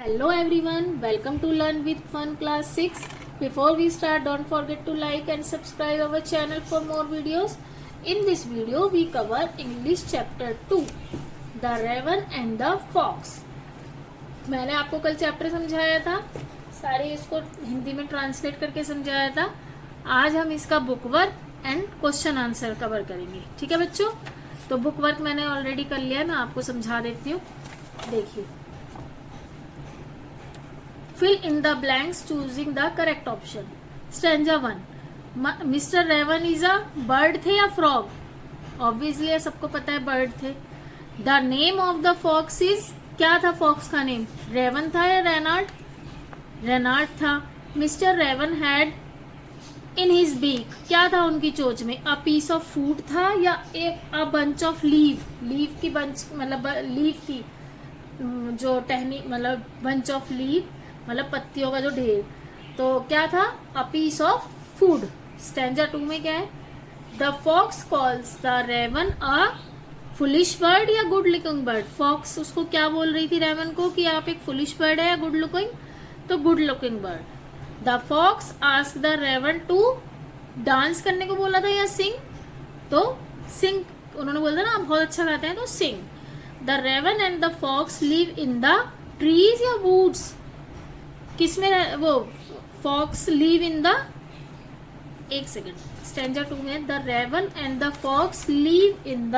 Hello everyone, welcome to Learn with Fun class 6. Before we start, don't forget to like and subscribe our channel for more videos. In this video, we cover English chapter 2, The Raven and the Fox. मैंने आपको कल chapter समझाया था, सारे इसको हिंदी में translate करके समझाया था. आज हम इसका book work and question answer cover करेंगे. ठीक है बच्चों, तो बुक वर्क मैंने ऑलरेडी कर लिया है, मैं आपको समझा देती हूँ. देखिए, fill in the blanks choosing the correct option. Stanza 1. Mr. Raven is a bird थे या frog? Obviously सबको पता है bird थे. The name of the fox is, क्या था fox का name? Raven था या Reynard? Reynard था. Mr. Raven had in his beak, क्या था उनकी चोंच में? A piece of food था या a bunch of leaf? Leaf की bunch मतलब leaf थी जो टहनी मतलब bunch of leaf मतलब पत्तियों का जो ढेर. तो क्या था? A piece of food. Stanza 2 में क्या है? The fox calls the raven a foolish bird या गुड लुकिंग बर्ड. फॉक्स उसको क्या बोल रही थी रेवन को कि आप एक फुलिश बर्ड है या गुड लुकिंग? तो good looking bird. The fox ask the raven to dance करने को बोला था या सिंग? तो सिंग उन्होंने बोला था ना आप बहुत अच्छा गाते हैं, तो sing. The raven and the fox live in the trees या वुड्स? किसमें वो फॉक्स लिव इन द, एक सेकेंड, स्टैंजा 2 में the raven and the fox live in the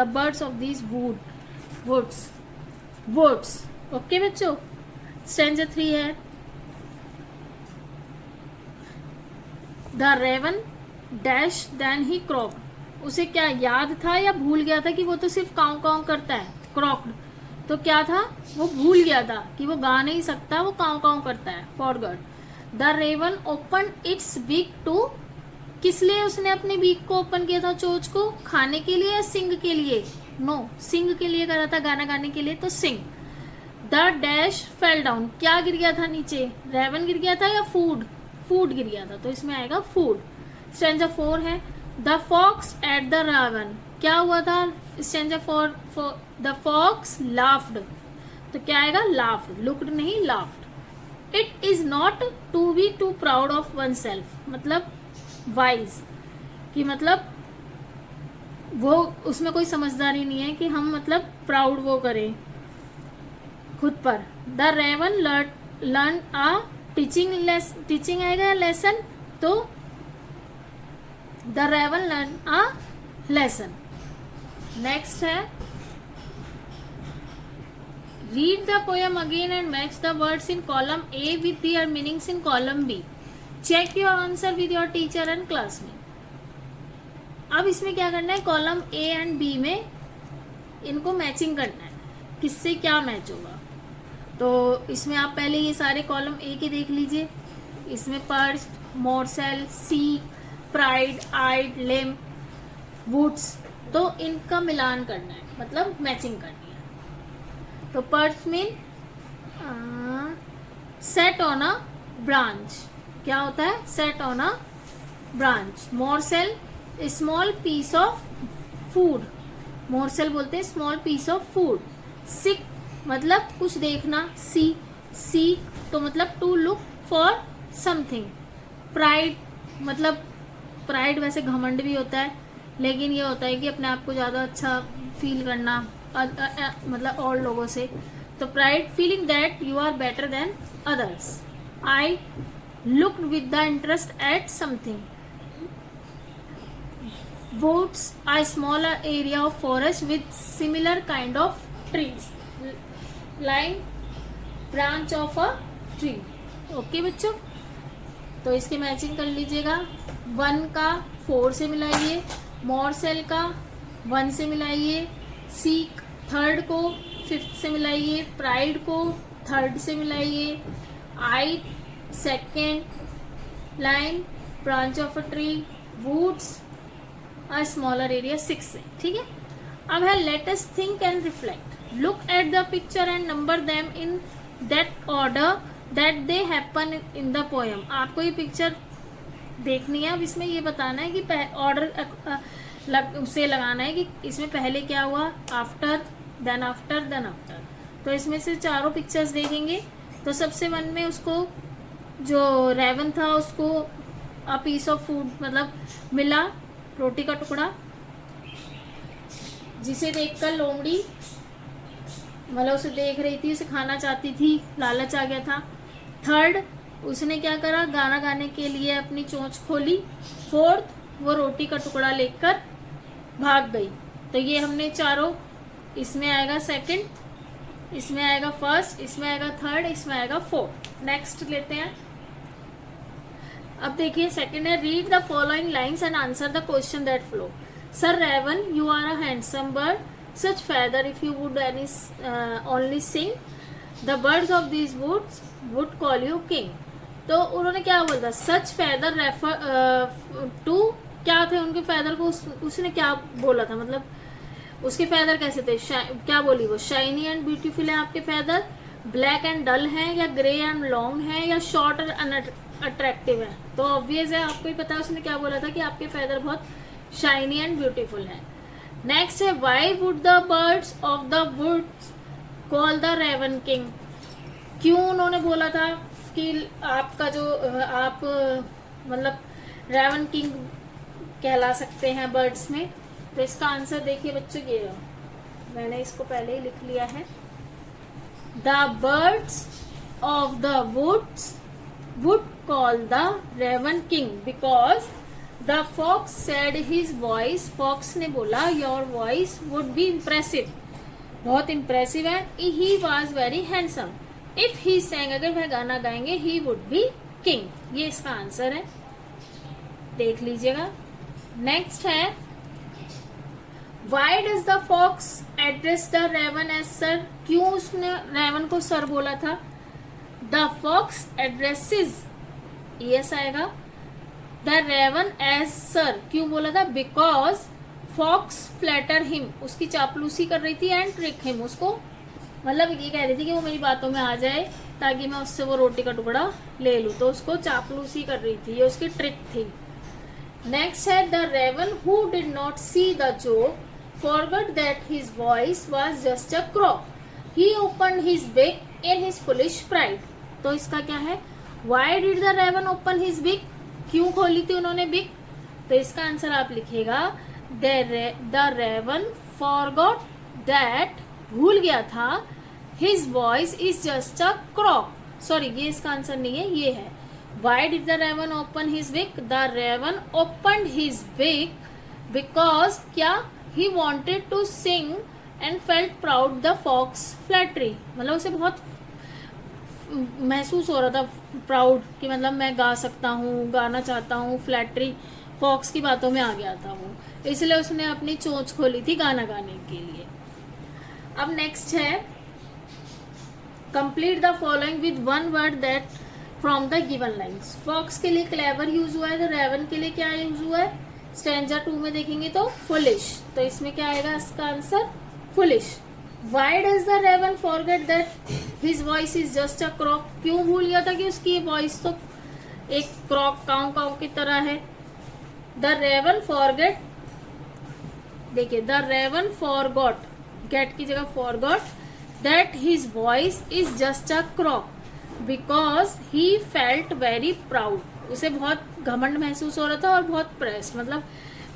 birds of these woods. Okay बच्चों. स्टैंजा 3 है the raven dash then he croak. उसे क्या याद था या भूल गया था कि वो तो सिर्फ काउ काउ करता है? क्रॉक्ड. तो क्या था? वो भूल गया था कि वो गा नहीं सकता, वो काउ काउ करता है. Forgot. The raven open its beak to, किस लिए उसने अपने बीक को ओपन किया था चोंच को? खाने के लिए या सिंग के लिए? नो, सिंग के लिए करा था, गाना गाने के लिए, तो sing. The dash fell down, क्या गिर गया था नीचे? रेवन गिर गया था या फूड? फूड गिर गया था, तो इसमें आएगा फूड. स्टैंजा 4 है the fox ate the raven, क्या हुआ था? स्टैंजा 4 द फॉक्स लाफ्ड, तो क्या आएगा? लाफ्ड. लुक्ड नहीं, laughed. It is not to be too proud of oneself, मतलब वाइज कि मतलब वो उसमें कोई समझदारी नहीं है कि हम मतलब प्राउड वो करें खुद पर. The raven learn a teaching आएगा या लेसन? तो the raven learn a lesson. Next है read the poem again and match the words in column A with their meanings in column B. Check your answer with your teacher and classmate. अब इसमें क्या करना है? Column A and B में इनको matching करना है, किससे क्या मैच होगा. तो इसमें आप पहले ये सारे कॉलम ए के देख लीजिए. इसमें पर्च, मोरसेल, सीक, प्राइड, आइड, लिम, वुड्स, तो इनका मिलान करना है, मतलब मैचिंग करनी है. तो perch mean set on a branch, क्या होता है? Set on a branch. Morsel small piece of food, morsel बोलते हैं small piece of food. Seek मतलब कुछ देखना, सीक तो मतलब to look for something. Pride मतलब प्राइड वैसे घमंड भी होता है, लेकिन ये होता है कि अपने आप को ज्यादा अच्छा फील करना मतलब और लोगों से. तो pride feeling that you are better than others. I looked with the interest at something. Woods a smaller area of forest with similar kind of trees. Line branch of a tree. Okay बच्चों, तो इसकी matching कर लीजिएगा. 1 का 4 से मिलाइए, मोरसेल का 1 से मिलाइए, seek third को 5th से मिलाइए, प्राइड को 3rd से मिलाइए, I second line, branch of a tree, woods a smaller area 6 से. ठीक है. अब है let us think and reflect. Look at the picture and number them in that order that they happen in the poem. आपको ये picture देखनी है. अब इसमें ये बताना है कि ऑर्डर से लगाना है कि इसमें पहले क्या हुआ, after then after then after. तो इसमें से चारों पिक्चर्स देखेंगे तो सबसे वन में उसको जो रेवन था उसको अ पीस ऑफ फूड मतलब मिला, रोटी का टुकड़ा, जिसे देखकर लोमड़ी मतलब उसे देख रही थी, उसे खाना चाहती थी, लालच आ गया था। थर्ड, उसने क्या करा, गाना गाने के लिए अपनी चोंच खोली। फोर्थ, वो रोटी का टुकड़ा लेकर भाग गई। तो ये हमने चारों, इसमें आएगा सेकंड, इसमें आएगा फर्स्ट, इसमें आएगा थर्ड, इसमें आएगा फोर्थ। नेक्स्ट लेते हैं। अब देखिए सेकंड है, read the following lines and answer the question that follow. Sir raven, you are a handsome bird, such feather if you would only sing, the birds of these woods would call you king। तो उन्होंने क्या बोला, सच feather refer to, क्या थे उनके feather को, उसने क्या बोला था, मतलब उसके feather कैसे थे, क्या बोली वो, शाइनी एंड ब्यूटीफुल है आपके feather, ब्लैक एंड डल है, या ग्रे एंड लॉन्ग है, या शॉर्ट और अनअट्रैक्टिव है। तो ऑब्वियस है, आपको ही पता है उसने क्या बोला था कि आपके feather बहुत शाइनी एंड ब्यूटीफुल है। नेक्स्ट है, why would the birds of the woods call the raven king. क्यों उन्होंने बोला था कि आपका जो आप मतलब रेवन किंग कहला सकते हैं बर्ड्स में। तो इसका आंसर देखिए बच्चों, ये मैंने इसको पहले ही लिख लिया है। The birds of the woods would call the raven king because The fox said his voice, fox ने बोला your voice would be impressive, बहुत impressive है, he was very handsome, if he sang, अगर वह गाना गाएंगे, he would be king। ये इसका आंसर है, देख लीजिएगा। नेक्स्ट है, why does the fox address the raven as sir, क्यों उसने रेवन को सर बोला था। The fox addresses, yes आएगा। द रेवन एज सर क्यों बोला था, बिकॉज फॉक्स फ्लैटर हिम, उसकी चापलूसी कर रही थी, एंड ट्रिक हिम, उसको मतलब ये कह रही थी कि वो मेरी बातों में आ जाए ताकि मैं उससे वो रोटी का टुकड़ा ले लूं, तो उसको चापलूसी कर रही थी, ये उसकी ट्रिक थी। नेक्स्ट है, the raven who did not see the joke forgot that his voice was just a croak, he open his beak in his foolish pride. तो इसका क्या है, why did the raven open his beak, क्यों खोली थी उन्होंने बिक। तो इसका आंसर आप लिखिएगा, द रेवन फॉरगॉट दैट, भूल गया था, his voice is just a croak, sorry ये इसका आंसर नहीं है, ये है। Why did the raven open his beak, the raven open his beak because क्या, he wanted to sing and felt proud the fox flattery, मतलब उसे बहुत महसूस हो रहा था प्राउड कि मतलब मैं गा सकता हूँ, गाना चाहता हूँ, फ्लैटरी, फॉक्स की बातों में आ गया था वो, इसलिए उसने अपनी चोंच खोली थी गाना गाने के लिए। अब नेक्स्ट है, complete the following with one word that from the given lines. Fox के लिए क्लेवर यूज हुआ है, तो रेवन के लिए क्या यूज हुआ है, स्टैंजा 2 में देखेंगे तो फुलिश, तो इसमें क्या आएगा इसका answer, foolish. Why does the raven forget that his voice is just a croak, क्यों भूल गया था कि उसकी वॉइस तो एक क्रॉक, काऊ काऊ की तरह है। The raven forget, देखिए the raven forgot, get की जगह forgot that his voice is just a croak because he felt very proud, उसे बहुत घमंड महसूस हो रहा था और बहुत प्रेस, मतलब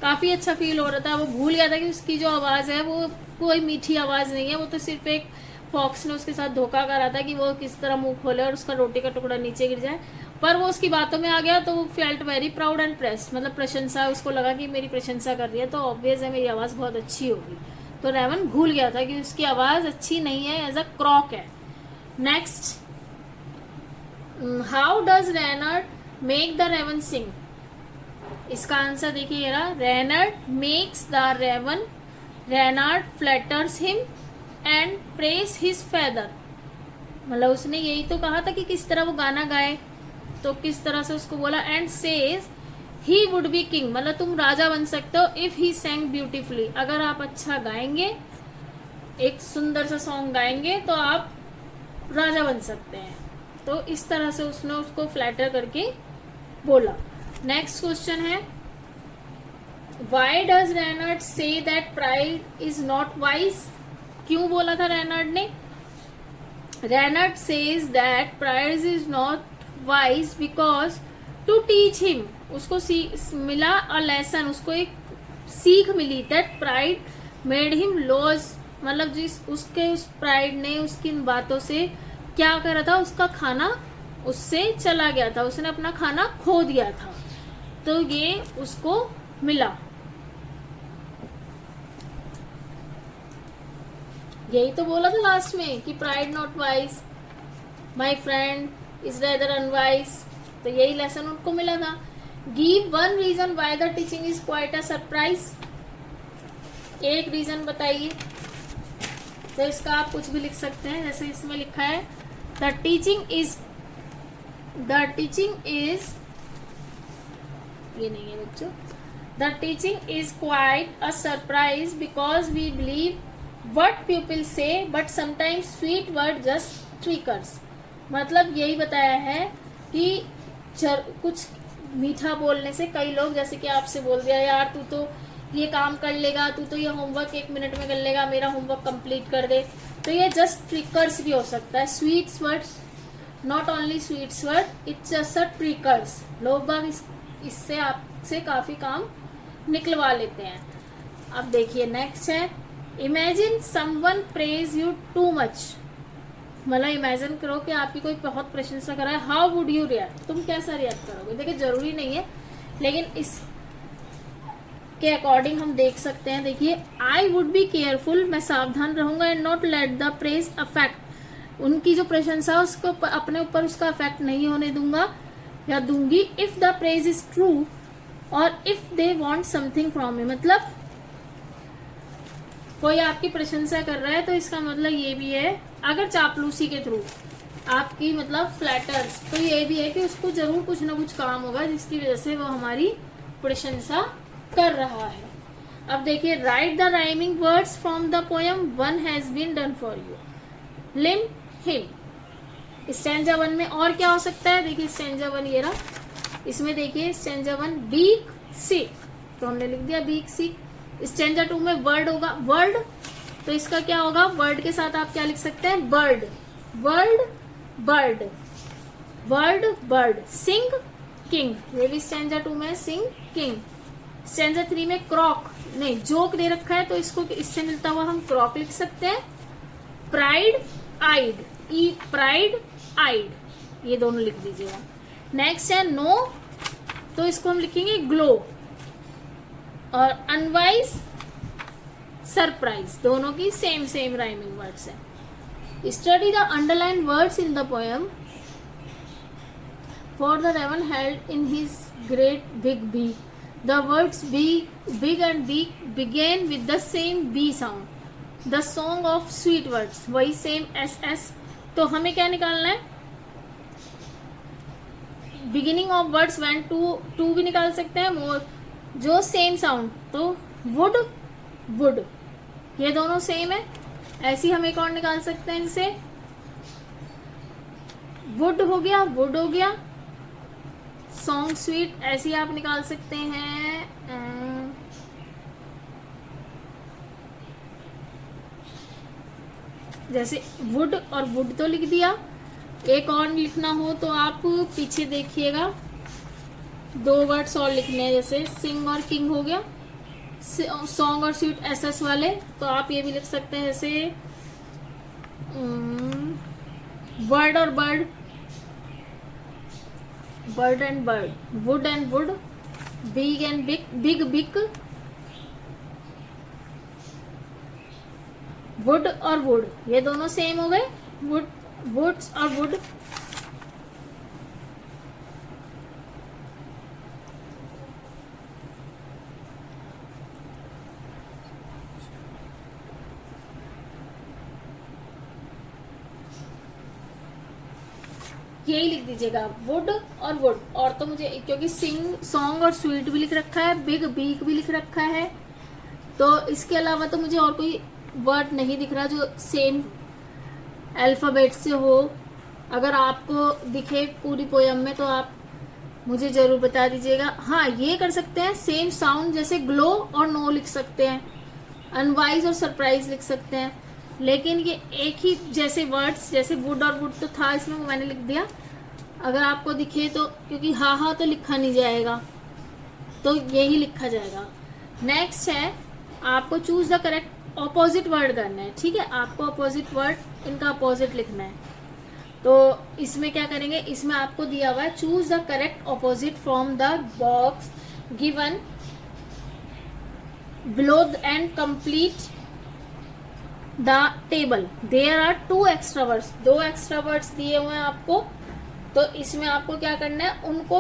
काफी अच्छा फील हो रहा था। वो भूल गया था कि उसकी जो आवाज है वो कोई मीठी आवाज नहीं है, वो तो सिर्फ एक फॉक्स ने उसके साथ धोखा करा था कि वो किस तरह मुंह खोले और उसका रोटी का टुकड़ा नीचे गिर जाए, पर वो उसकी बातों में आ गया तो वो felt very proud and pressed, मतलब प्रशंसा, उसको लगा कि मेरी प्रशंसा कर रही है तो ऑब्वियस है मेरी आवाज बहुत अच्छी होगी। तो रेवन भूल गया था कि उसकी आवाज अच्छी नहीं है, एज अ क्रॉक है। Next, how does Reynard make the raven sing, इसका आंसर देखिए, Reynard makes the raven, Reynard flatters him and press his feather, मतलब उसने यही तो कहा था कि किस तरह वो गाना गाए, तो किस तरह से उसको बोला, and says he would be king, मतलब तुम राजा बन सकते हो, इफ ही सैंग ब्यूटीफुली, अगर आप अच्छा गाएंगे, एक सुंदर सा सॉन्ग गाएंगे तो आप राजा बन सकते हैं। तो इस तरह से उसने उसको फ्लैटर करके बोला। नेक्स्ट क्वेश्चन है, why does Reynard say that pride is not wise, क्यों बोला था रेनर्ड ने, Reynard says that pride is not wise because to teach him, उसको मिला a lesson, उसको एक सीख मिली, that pride made him lose, मतलब जिस उसके उस प्राइड ने उसकी बातों से क्या करा था, उसका खाना उससे चला गया था, उसने अपना खाना खो दिया था, तो ये उसको मिला। यही तो बोला था लास्ट में कि pride not wise, my friend is rather unwise, तो यही लेसन उनको मिला था। Give one reason why the teaching is quite a surprise, एक रीजन बताइए। तो इसका आप कुछ भी लिख सकते हैं, जैसे इसमें लिखा है द टीचिंग इज ये नहीं है बच्चों, the teaching is quite a surprise because we believe what people say but sometimes sweet word just triggers, मतलब यही बताया है कि कुछ मीठा बोलने से कई लोग, जैसे कि आपसे बोल दिया यार तू तो ये काम कर लेगा, तू तो ये होमवर्क 1 मिनट में कर लेगा, मेरा होमवर्क कंप्लीट कर दे, तो ये जस्ट ट्रिकर्स भी हो सकता है। Sweets words, not only sweets word, it's just a trickers, लोग बाग इससे आपसे काफी काम निकलवा लेते हैं। अब देखिए नेक्स्ट है imagine someone praise you too much, मतलब इमेजिन करो कि आपकी कोई बहुत प्रशंसा कर रहा है, हाउ वुड यू रिएक्ट, तुम कैसा रिएक्ट करोगे। देखिए जरूरी नहीं है, लेकिन इस के अकॉर्डिंग हम देख सकते हैं। देखिए आई वुड बी केयरफुल, मैं सावधान रहूंगा, and not let the praise affect, उनकी जो प्रशंसा उसको अपने ऊपर उसका अफेक्ट नहीं होने दूंगा या दूंगी। If the praise is true और if they want something from me, मतलब कोई आपकी प्रशंसा कर रहा है तो इसका मतलब ये भी है, अगर चापलूसी के थ्रू आपकी मतलब फ्लैटर्स, तो ये भी है कि उसको जरूर कुछ ना कुछ काम होगा जिसकी वजह से वो हमारी प्रशंसा कर रहा है। अब देखिए write the rhyming words from the poem one has been done for you, limb him. Stanza 1 में और क्या हो सकता है, देखिए स्टैंजा 1 ये रहा, इसमें देखिए स्टैंजा 1 बीक सिक, तो हमने लिख दिया बीक सिक। स्टैंजा 2 में वर्ड होगा, वर्ड, तो इसका क्या होगा, वर्ड के साथ आप क्या लिख सकते हैं, bird, word bird, word bird. Sing king, ये भी स्टैंजा 2 में सिंग किंग। स्टैंजा 3 में क्रॉक, नहीं जोक दे रखा है तो इसको इससे मिलता हुआ हम क्रॉक लिख सकते हैं। प्राइड आइड, ई प्राइड आइड, ये दोनों लिख दीजिएगा। नेक्स्ट है नो, तो इसको हम लिखेंगे ग्लो, और अनवाइज सरप्राइज, दोनों की सेम राइमिंग वर्ड्स है। Study the underline words in the poem for the raven held in his great big beak, the words big and big began with the same B sound, the song of sweet words, वही same S. तो हमें क्या निकालना है, beginning of words when two भी निकाल सकते हैं, मोर जो सेम साउंड, तो वुड वुड, ये दोनों सेम है। ऐसे ही हम एक और निकाल सकते हैं, इनसे वुड हो गया, वुड हो गया, सॉन्ग स्वीट, ऐसे ही आप निकाल सकते हैं। जैसे वुड और वुड तो लिख दिया, एक और लिखना हो तो आप पीछे देखिएगा, 2 वर्ड्स और लिखने हैं, जैसे सिंग और किंग हो गया, सॉन्ग और स्वीट एसएस वाले, तो आप ये भी लिख सकते हैं जैसे वर्ड और bird, bird and bird, would and would, big and big, big big, would और वुड, ये दोनों सेम हो गए, वुड वुड्स और वुड। यही लिख दीजिएगा वुड और वुड, और तो मुझे क्योंकि सिंग सॉन्ग और स्वीट भी लिख रखा है, बिग बीक भी लिख रखा है, तो इसके अलावा तो मुझे और कोई वर्ड नहीं दिख रहा जो सेम अल्फाबेट से हो। अगर आपको दिखे पूरी पोयम में तो आप मुझे जरूर बता दीजिएगा। हाँ ये कर सकते हैं, सेम साउंड, जैसे ग्लो और नो लिख सकते हैं, अनवाइज और सरप्राइज लिख सकते हैं। लेकिन ये एक ही जैसे वर्ड्स, जैसे वुड और वुड तो था इसमें, वो मैंने लिख दिया। अगर आपको दिखे तो, क्योंकि हा तो लिखा नहीं जाएगा, तो यही लिखा जाएगा। नेक्स्ट है, आपको choose the correct opposite word करना है। ठीक है, आपको ऑपोजिट वर्ड इनका ऑपोजिट लिखना है। तो इसमें क्या करेंगे, इसमें आपको दिया हुआ है choose the correct opposite from the box given below and complete the table. There are 2 extra words, 2 extra words दिए हुए हैं आपको। तो इसमें आपको क्या करना है, उनको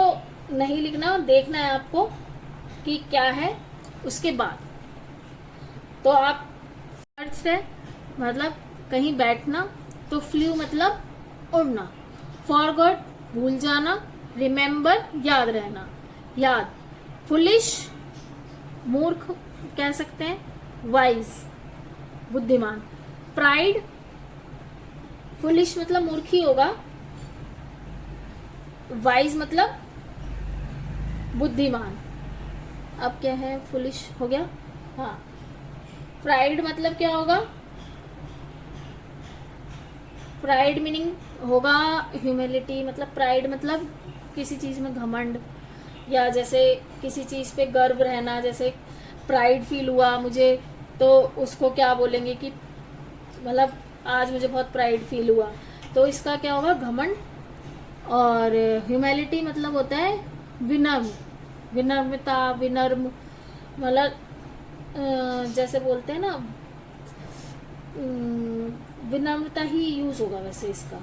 नहीं लिखना, देखना है आपको कि क्या है उसके बाद। तो आप फर्स्ट है मतलब कहीं बैठना, तो फ्लू मतलब उड़ना, फॉरगॉट भूल जाना, रिमेम्बर याद रहना, याद, फुलिश मूर्ख कह सकते हैं, वाइज बुद्धिमान, प्राइड फुलिश मतलब मूर्ख ही होगा, वाइज मतलब बुद्धिमान। अब क्या है, फुलिश हो गया, हाँ। प्राइड मतलब क्या होगा, प्राइड मीनिंग होगा ह्यूमिलिटी, मतलब प्राइड मतलब किसी चीज में घमंड, या जैसे किसी चीज पे गर्व रहना, जैसे प्राइड फील हुआ मुझे, तो उसको क्या बोलेंगे कि मतलब आज मुझे बहुत प्राइड फील हुआ, तो इसका क्या होगा, घमंड। और ह्यूमिलिटी मतलब होता है विनम्र, विनम्रता, विनम्र, मतलब जैसे बोलते हैं ना, विनम्रता ही यूज होगा वैसे इसका।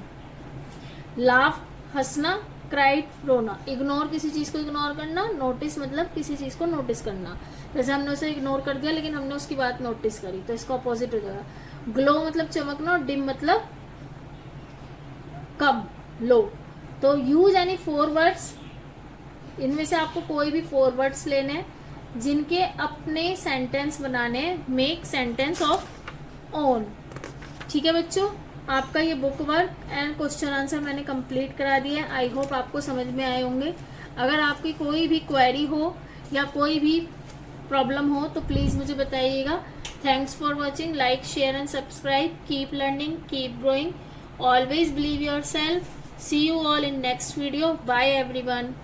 लाफ हंसना, क्राइड रोना, इग्नोर किसी चीज को इग्नोर करना, नोटिस मतलब किसी चीज को नोटिस करना, जैसे हमने उसे इग्नोर कर दिया लेकिन हमने उसकी बात नोटिस करी, तो इसका अपोजिट हो जाएगा। ग्लो मतलब चमकना, और डिम मतलब कम, लो। तो यूज एनी 4 वर्ड्स, इनमें से आपको कोई भी 4 वर्ड्स लेने हैं जिनके अपने सेंटेंस बनाने, मेक सेंटेंस ऑफ ओन। ठीक है बच्चों, आपका ये book work and question answer मैंने कंप्लीट करा दिया है। आई होप आपको समझ में आए होंगे। अगर आपकी कोई भी क्वेरी हो या कोई भी प्रॉब्लम हो तो प्लीज मुझे बताइएगा। Thanks for watching, like share and subscribe, keep learning, keep growing, always believe yourself. See you all in next video, bye everyone.